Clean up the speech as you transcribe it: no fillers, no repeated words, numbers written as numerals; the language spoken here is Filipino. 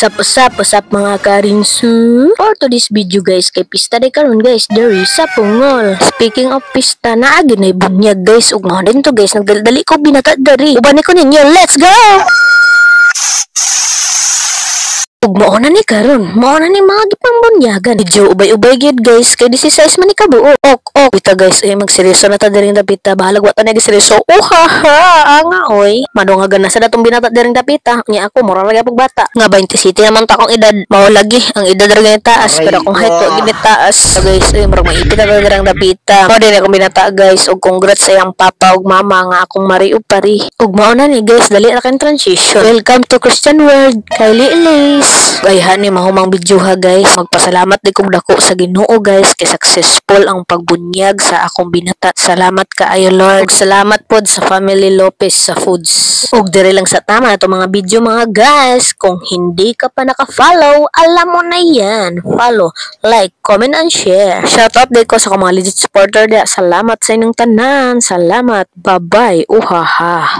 Usap mga karinsu. For to this video guys, kay pista day karon guys, diri sa Pungol. Speaking of pista, naagi na bunyag guys. Ug mao din to guys, nagdali ko binata diri. Uban ko ninyo, let's go! Ug mao na ni karon, mao na ni mga gipangbunyagan. Medyo ubay-ubay gyud guys, kay 16 man ni kabuo. Ok, kita guys, magseryoso na ta diring dapita. Bahalag wa ta na giseryoso. Haha, nga oy. Madungagan na sa datong binata diring dapita. Nya ako moral lagi pag bata. Nga 20 city naman ta akong edad. Mao lagi ang edad ra taas, pero akong height wa gid taas. So guys, murag maipit ta diring dapita. Mao din akong binata guys, ug congrats sa iyang papa ug mama nga akong mari ug pari. Ug mao na ni guys, dali ra kay transition. Welcome to Christian World, Kylie Elise. Gayhan ni mahumang video ha guys. Magpasalamat di kong dako sa Ginoo guys kay successful ang pagbunyag sa akong binata. Salamat kaayo Lord. Ug salamat pod sa Family Lopez sa foods. Ug dire lang sa tama na mga video mga guys. Kung hindi ka pa naka-follow, alam mo na yan. Follow, like, comment and share. Shout out din ko sa mga legit supporter dia. Salamat sa inyong tanan. Salamat. Bye-bye. Uhaha.